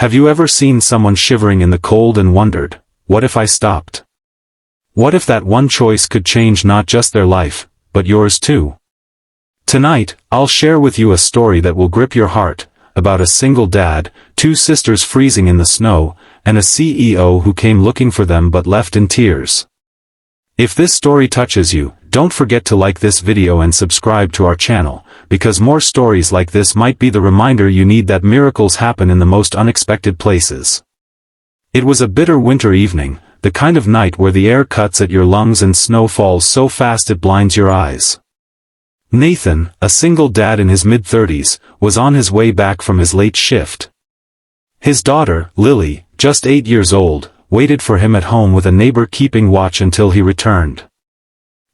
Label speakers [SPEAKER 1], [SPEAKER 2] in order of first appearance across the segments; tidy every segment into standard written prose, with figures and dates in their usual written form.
[SPEAKER 1] Have you ever seen someone shivering in the cold and wondered, what if I stopped? What if that one choice could change not just their life, but yours too? Tonight, I'll share with you a story that will grip your heart, about a single dad, two sisters freezing in the snow, and a CEO who came looking for them but left in tears. If this story touches you, don't forget to like this video and subscribe to our channel, because more stories like this might be the reminder you need that miracles happen in the most unexpected places. It was a bitter winter evening, the kind of night where the air cuts at your lungs and snow falls so fast it blinds your eyes. Nathan, a single dad in his mid-30s, was on his way back from his late shift. His daughter, Lily, just 8 years old, waited for him at home with a neighbor keeping watch until he returned.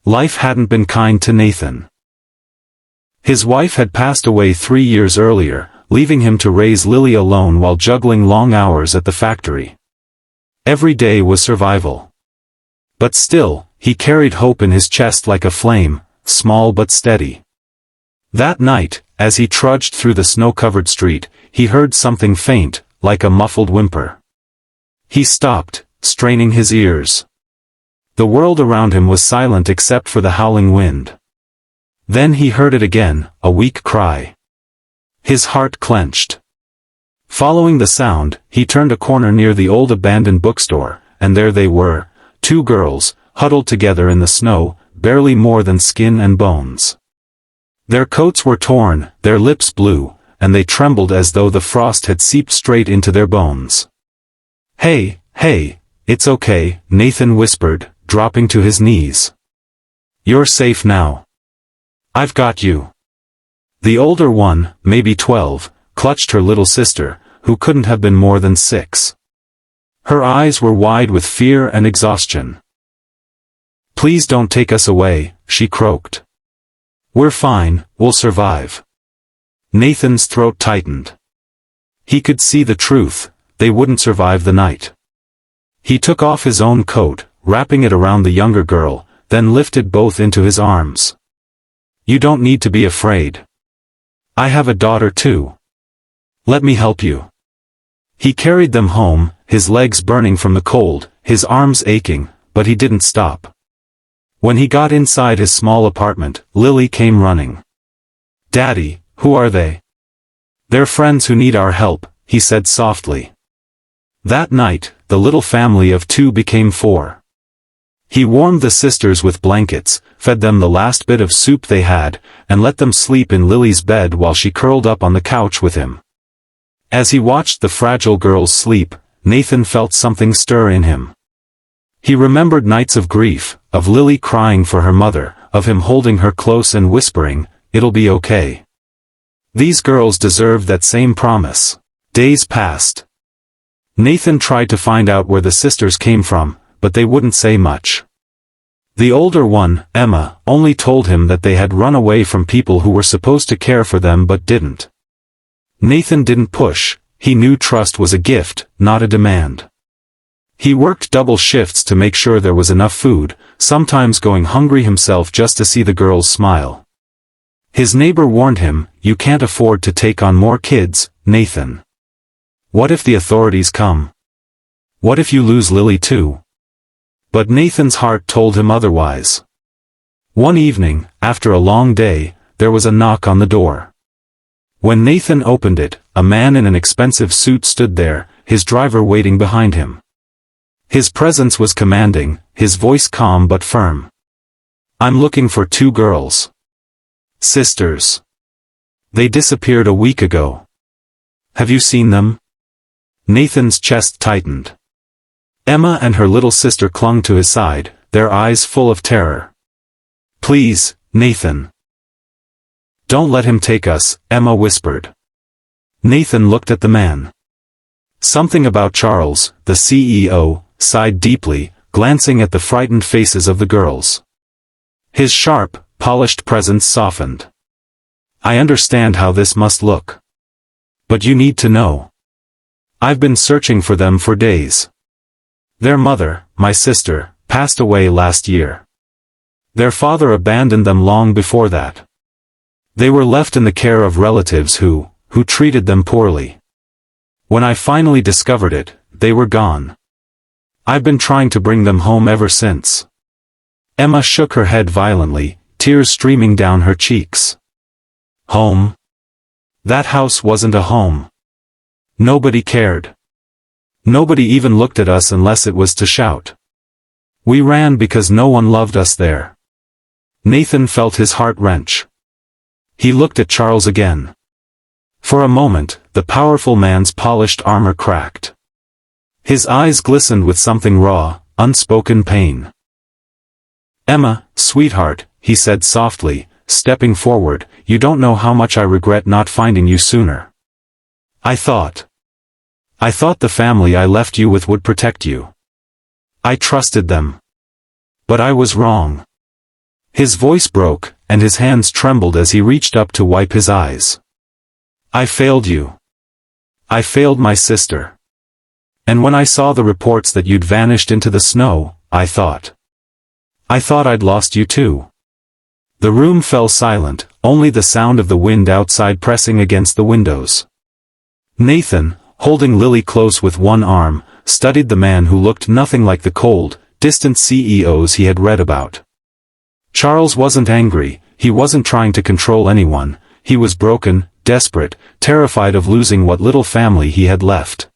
[SPEAKER 1] Life hadn't been kind to Nathan. His wife had passed away 3 years earlier, leaving him to raise Lily alone while juggling long hours at the factory. Every day was survival. But still, he carried hope in his chest like a flame, small but steady. That night, as he trudged through the snow-covered street, he heard something faint, like a muffled whimper. He stopped, straining his ears. The world around him was silent except for the howling wind. Then he heard it again, a weak cry. His heart clenched. Following the sound, he turned a corner near the old abandoned bookstore, and there they were, two girls, huddled together in the snow, barely more than skin and bones. Their coats were torn, their lips blue, and they trembled as though the frost had seeped straight into their bones. "Hey, hey, it's okay," Nathan whispered, dropping to his knees. "You're safe now. I've got you." The older one, maybe 12, clutched her little sister, who couldn't have been more than 6. Her eyes were wide with fear and exhaustion. "Please don't take us away," she croaked. "We're fine, we'll survive." Nathan's throat tightened. He could see the truth, they wouldn't survive the night. He took off his own coat, wrapping it around the younger girl, then lifted both into his arms. "You don't need to be afraid. I have a daughter too. Let me help you." He carried them home, his legs burning from the cold, his arms aching, but he didn't stop. When he got inside his small apartment, Lily came running. "Daddy, who are they?" "They're friends who need our help," he said softly. That night, the little family of 2 became 4. He warmed the sisters with blankets, fed them the last bit of soup they had, and let them sleep in Lily's bed while she curled up on the couch with him. As he watched the fragile girls sleep, Nathan felt something stir in him. He remembered nights of grief, of Lily crying for her mother, of him holding her close and whispering, "It'll be okay." These girls deserved that same promise. Days passed. Nathan tried to find out where the sisters came from, but they wouldn't say much. The older one, Emma, only told him that they had run away from people who were supposed to care for them but didn't. Nathan didn't push, he knew trust was a gift, not a demand. He worked double shifts to make sure there was enough food, sometimes going hungry himself just to see the girls smile. His neighbor warned him, "You can't afford to take on more kids, Nathan. What if the authorities come? What if you lose Lily too?" But Nathan's heart told him otherwise. One evening, after a long day, there was a knock on the door. When Nathan opened it, a man in an expensive suit stood there, his driver waiting behind him. His presence was commanding, his voice calm but firm. "I'm looking for 2 girls. Sisters. They disappeared a week ago. Have you seen them?" Nathan's chest tightened. Emma and her little sister clung to his side, their eyes full of terror. "Please, Nathan. Don't let him take us," Emma whispered. Nathan looked at the man. Something about Charles, the CEO, sighed deeply, glancing at the frightened faces of the girls. His sharp, polished presence softened. "I understand how this must look. But you need to know. I've been searching for them for days. Their mother, my sister, passed away last year. Their father abandoned them long before that. They were left in the care of relatives who treated them poorly. When I finally discovered it, they were gone. I've been trying to bring them home ever since. Emma shook her head violently, tears streaming down her cheeks. Home? That house wasn't a home. Nobody cared. Nobody even looked at us unless it was to shout. We ran because no one loved us there. Nathan felt his heart wrench. He looked at Charles again. For a moment, the powerful man's polished armor cracked. His eyes glistened with something raw, unspoken pain. Emma, sweetheart, he said softly, stepping forward, you don't know how much I regret not finding you sooner. I thought the family I left you with would protect you. I trusted them. But I was wrong. His voice broke, and his hands trembled as he reached up to wipe his eyes. I failed you. I failed my sister. And when I saw the reports that you'd vanished into the snow, I thought I'd lost you too. The room fell silent, only the sound of the wind outside pressing against the windows. Nathan, holding Lily close with one arm, studied the man who looked nothing like the cold, distant CEOs he had read about. Charles wasn't angry, he wasn't trying to control anyone, he was broken, desperate, terrified of losing what little family he had left.